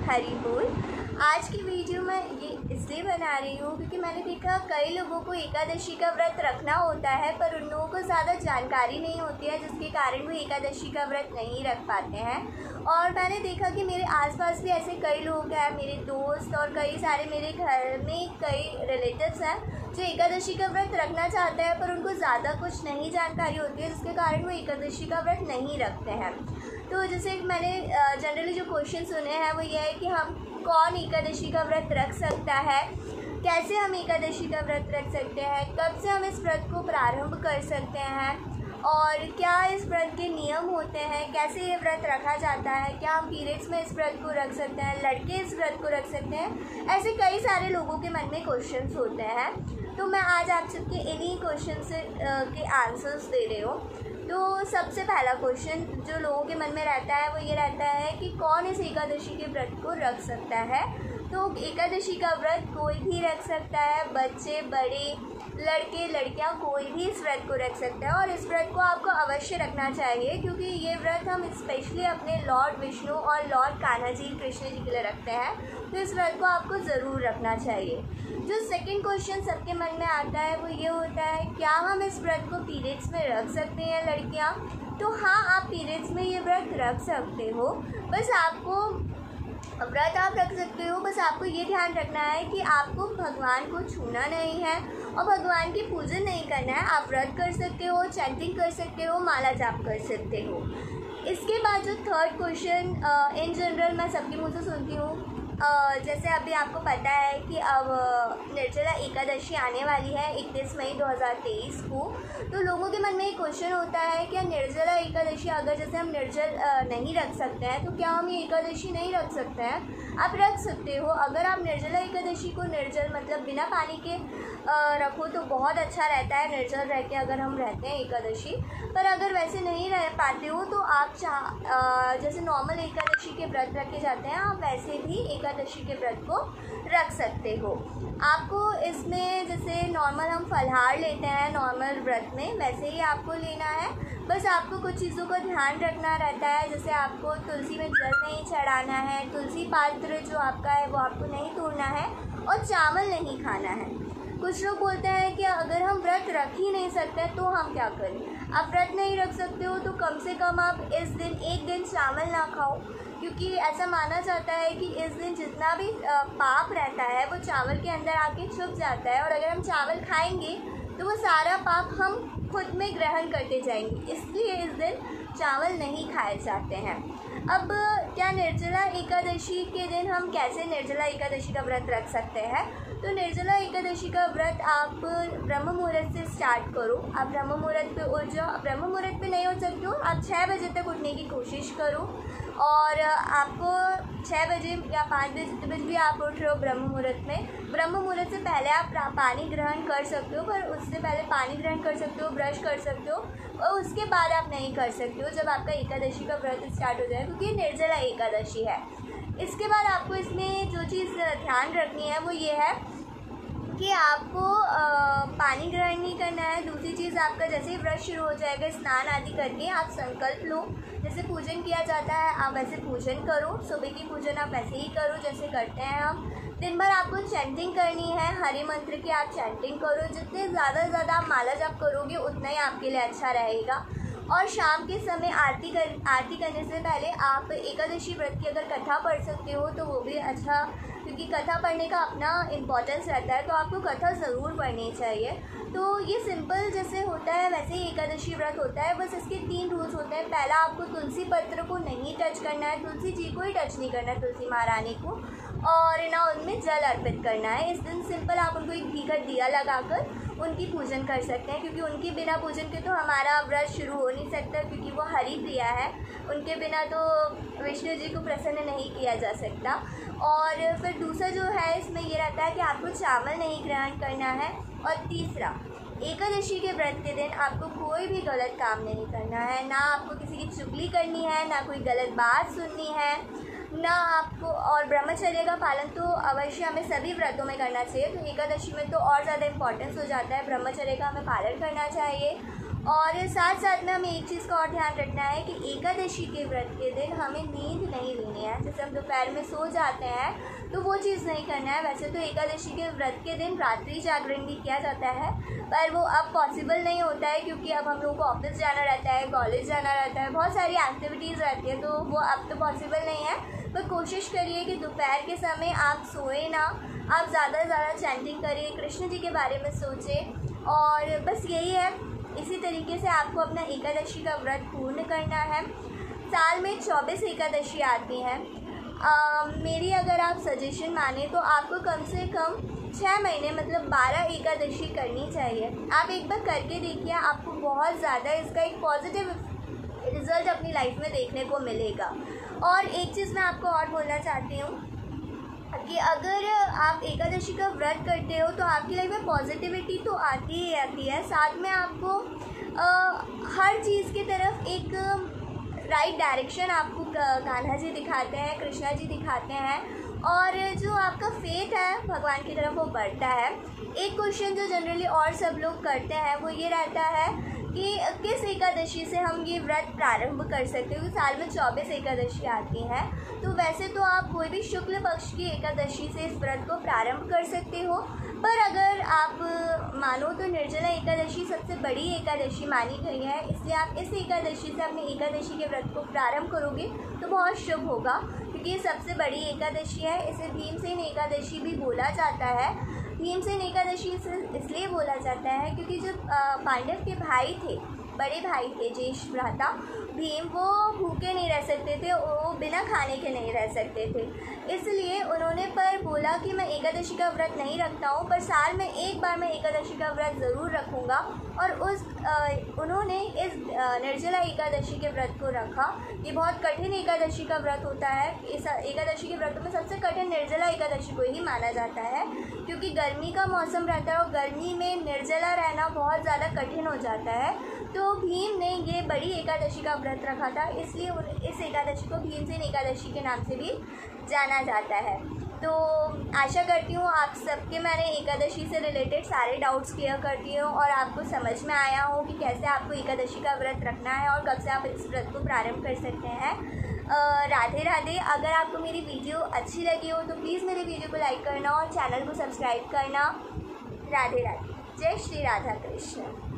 हरी बोल। आज की वीडियो मैं ये इसलिए बना रही हूँ क्योंकि मैंने देखा कई लोगों को एकादशी का व्रत रखना होता है, पर उन लोगों को ज़्यादा जानकारी नहीं होती है, जिसके कारण वो एकादशी का व्रत नहीं रख पाते हैं। और मैंने देखा कि मेरे आसपास भी ऐसे कई लोग हैं, मेरे दोस्त और कई सारे मेरे घर में कई रिलेटिव्स हैं जो एकादशी का व्रत रखना चाहते हैं, पर उनको ज़्यादा कुछ नहीं जानकारी होती है, जिसके कारण वो एकादशी का व्रत नहीं रखते हैं। तो जैसे मैंने जनरली जो क्वेश्चन सुने हैं वो ये है कि हम कौन एकादशी का व्रत रख सकता है, कैसे हम एकादशी का व्रत रख सकते हैं, कब से हम इस व्रत को प्रारंभ कर सकते हैं, और क्या इस व्रत के नियम होते हैं, कैसे ये व्रत रखा जाता है, क्या हम पीरियड्स में इस व्रत को रख सकते हैं, लड़के इस व्रत को रख सकते हैं। ऐसे कई सारे लोगों के मन में क्वेश्चंस होते हैं, तो मैं आज आप सबके इन्हीं क्वेश्चन के आंसर्स दे रही हूँ। तो सबसे पहला क्वेश्चन जो लोगों के मन में रहता है वो ये रहता है कि कौन इस एकादशी के व्रत को रख सकता है। तो एकादशी का व्रत कोई भी रख सकता है, बच्चे बड़े, लड़के लड़कियां, कोई भी इस व्रत को रख सकता है। और इस व्रत को आपको अवश्य रखना चाहिए, क्योंकि ये व्रत हम स्पेशली अपने लॉर्ड विष्णु और लॉर्ड कान्हा जी कृष्ण जी के लिए रखते हैं, तो इस व्रत को आपको ज़रूर रखना चाहिए। जो सेकंड क्वेश्चन सबके मन में आता है वो ये होता है, क्या हम इस व्रत को पीरियड्स में रख सकते हैं लड़कियां? तो हाँ, आप पीरियड्स में ये व्रत रख सकते हो, बस आपको व्रत आप रख सकते हो, बस आपको ये ध्यान रखना है कि आपको भगवान को छूना नहीं है और भगवान की पूजन नहीं करना है। आप व्रत कर सकते हो, चैंटिंग कर सकते हो, माला जाप कर सकते हो। इसके बाद जो थर्ड क्वेश्चन इन जनरल मैं सबके मुँह से सुनती हूँ, जैसे अभी आपको पता है कि अब निर्जला एकादशी आने वाली है 31 मई 2023 को, तो लोगों के मन में एक क्वेश्चन होता है कि निर्जला एकादशी अगर जैसे हम निर्जल नहीं रख सकते हैं, तो क्या हम ये एकादशी नहीं रख सकते हैं? आप रख सकते हो। अगर आप निर्जला एकादशी को निर्जल मतलब बिना पानी के रखो तो बहुत अच्छा रहता है, निर्जल रह के अगर हम रहते हैं एकादशी। पर अगर वैसे नहीं रह पाते हो तो आप जैसे नॉर्मल एकादशी के व्रत रखे जाते हैं, आप वैसे भी एकादशी के व्रत को रख सकते हो। आपको इसमें जैसे नॉर्मल हम फलाहार लेते हैं नॉर्मल व्रत में, वैसे ही आपको लेना है। बस आपको कुछ चीज़ों का ध्यान रखना रहता है, जैसे आपको तुलसी में जल नहीं चढ़ाना है, तुलसी पात्र जो आपका है वो आपको नहीं तोड़ना है, और चावल नहीं खाना है। कुछ लोग बोलते हैं कि अगर हम व्रत रख ही नहीं सकते तो हम क्या करें? आप व्रत नहीं रख सकते हो तो कम से कम आप इस दिन एक दिन चावल ना खाओ, क्योंकि ऐसा माना जाता है कि इस दिन जितना भी पाप रहता है वो चावल के अंदर आके छुप जाता है, और अगर हम चावल खाएंगे तो वो सारा पाप हम खुद में ग्रहण करते जाएंगे, इसलिए इस दिन चावल नहीं खाए जाते हैं। अब क्या निर्जला एकादशी के दिन हम कैसे निर्जला एकादशी का व्रत रख सकते हैं? तो निर्जला एकादशी का व्रत आप ब्रह्म मुहूर्त से स्टार्ट करो। आप ब्रह्म मुहूर्त पे उठ जाओ। ब्रह्म मुहूर्त पे नहीं उठ सकते हो, आप 6 बजे तक उठने की कोशिश करो, और आपको 6 बजे या 5 बजे भी आप उठ रहे हो ब्रह्म मुहूर्त में। ब्रह्म मुहूर्त से पहले आप पानी ग्रहण कर सकते हो, पर उससे पहले पानी ग्रहण कर सकते हो, ब्रश कर सकते हो, और उसके बाद आप नहीं कर सकते हो जब आपका एकादशी का व्रत स्टार्ट हो जाए, क्योंकि निर्जला एकादशी है। इसके बाद आपको इसमें जो चीज़ ध्यान रखनी है वो ये है कि आपको पानी ग्रहण नहीं करना है। दूसरी चीज़, आपका जैसे ही व्रत शुरू हो जाएगा स्नान आदि करके आप संकल्प लो, जैसे पूजन किया जाता है आप वैसे पूजन करो। सुबह की पूजन आप वैसे ही करो जैसे करते हैं हम। दिन भर आपको चैंटिंग करनी है, हरि मंत्र की आप चैंटिंग करो। जितने ज़्यादा से ज़्यादा आप माला जाप करोगे उतना ही आपके लिए अच्छा रहेगा। और शाम के समय आरती करने से पहले आप एकादशी व्रत की अगर कथा पढ़ सकते हो तो वो भी अच्छा, क्योंकि कथा पढ़ने का अपना इम्पोर्टेंस रहता है, तो आपको कथा ज़रूर पढ़नी चाहिए। तो ये सिंपल जैसे होता है वैसे ही एकादशी व्रत होता है, बस इसके 3 रूल्स होते हैं। पहला, आपको तुलसी पत्र को नहीं टच करना है, तुलसी जी को ही टच नहीं करना है, तुलसी महारानी को, और ना उनमें जल अर्पित करना है। इस दिन सिंपल आप उनको एक घी का दिया लगाकर उनकी पूजन कर सकते हैं, क्योंकि उनके बिना पूजन के तो हमारा व्रत शुरू हो नहीं सकता, क्योंकि वो हरि प्रिया है, उनके बिना तो विष्णु जी को प्रसन्न नहीं किया जा सकता। और फिर दूसरा जो है इसमें ये रहता है कि आपको चावल नहीं ग्रहण करना है। और तीसरा, एकादशी के व्रत के दिन आपको कोई भी गलत काम नहीं करना है, ना आपको किसी की चुगली करनी है, ना कोई गलत बात सुननी है, ना आपको। और ब्रह्मचर्य का पालन तो अवश्य हमें सभी व्रतों में करना चाहिए, तो एकादशी में तो और ज़्यादा इम्पोर्टेंस हो जाता है, ब्रह्मचर्य का हमें पालन करना चाहिए। और साथ साथ में हमें एक चीज़ का और ध्यान रखना है कि एकादशी के व्रत के दिन हमें नींद नहीं लेनी है। जैसे हम दोपहर में सो जाते हैं तो वो चीज़ नहीं करना है। वैसे तो एकादशी के व्रत के दिन रात्रि जागरण भी किया जाता है, पर वो अब पॉसिबल नहीं होता है क्योंकि अब हम लोगों को ऑफिस जाना रहता है, कॉलेज जाना रहता है, बहुत सारी एक्टिविटीज़ रहती है, तो वो अब तो पॉसिबल नहीं है। पर कोशिश करिए कि दोपहर के समय आप सोए ना, आप ज़्यादा से ज़्यादा चैंटिंग करिए, कृष्ण जी के बारे में सोचें, और बस यही है। इसी तरीके से आपको अपना एकादशी का व्रत पूर्ण करना है। साल में 24 एकादशी आती हैं। मेरी अगर आप सजेशन माने तो आपको कम से कम 6 महीने मतलब 12 एकादशी करनी चाहिए। आप एक बार करके देखिए, आपको बहुत ज़्यादा इसका एक पॉजिटिव रिज़ल्ट अपनी लाइफ में देखने को मिलेगा। और एक चीज़ मैं आपको और बोलना चाहती हूँ कि अगर आप एकादशी का व्रत करते हो तो आपकी लाइफ में पॉजिटिविटी तो आती ही आती है, साथ में आपको हर चीज़ की तरफ एक राइट डायरेक्शन आपको कान्हा जी दिखाते हैं, कृष्णा जी दिखाते हैं, और जो आपका फेथ है भगवान की तरफ वो बढ़ता है। एक क्वेश्चन जो जनरली और सब लोग करते हैं वो ये रहता है कि किस एकादशी से हम ये व्रत प्रारंभ कर सकते हो, क्योंकि साल में 24 एकादशी आती हैं। तो वैसे तो आप कोई भी शुक्ल पक्ष की एकादशी से इस व्रत को प्रारंभ कर सकते हो, पर अगर आप मानो तो निर्जला एकादशी सबसे बड़ी एकादशी मानी गई है, इसलिए आप इस एकादशी से अपने एकादशी के व्रत को प्रारंभ करोगे तो बहुत शुभ होगा, क्योंकि ये सबसे बड़ी एकादशी है। इसे भीमसेन एकादशी भी बोला जाता है। भीमसेन एकादशी इसलिए बोला जाता है क्योंकि जो पांडव के भाई थे, बड़े भाई थे ज्येष्ठ भ्राता भीम, वो भूखे नहीं रह सकते थे, वो बिना खाने के नहीं रह सकते थे, इसलिए उन्होंने पर बोला कि मैं एकादशी का व्रत नहीं रखता हूँ, पर साल में एक बार मैं एकादशी का व्रत ज़रूर रखूँगा। और उन्होंने इस निर्जला एकादशी के व्रत को रखा। ये बहुत कठिन एकादशी का व्रत होता है। इस एकादशी के व्रतों में सबसे कठिन निर्जला एकादशी को ही माना जाता है, क्योंकि गर्मी का मौसम रहता है और गर्मी में निर्जला रहना बहुत ज़्यादा कठिन हो जाता है। तो भीम ने ये बड़ी एकादशी का व्रत रखा था, इसलिए इस एकादशी को भीमसेन एकादशी के नाम से भी जाना जाता है। तो आशा करती हूँ आप सबके मैंने एकादशी से रिलेटेड सारे डाउट्स क्लियर कर दिए हों और आपको समझ में आया हो कि कैसे आपको एकादशी का व्रत रखना है और कब से आप इस व्रत को प्रारंभ कर सकते हैं। राधे राधे। अगर आपको मेरी वीडियो अच्छी लगी हो तो प्लीज़ मेरे वीडियो को लाइक करना और चैनल को सब्सक्राइब करना। राधे राधे। जय श्री राधा कृष्ण।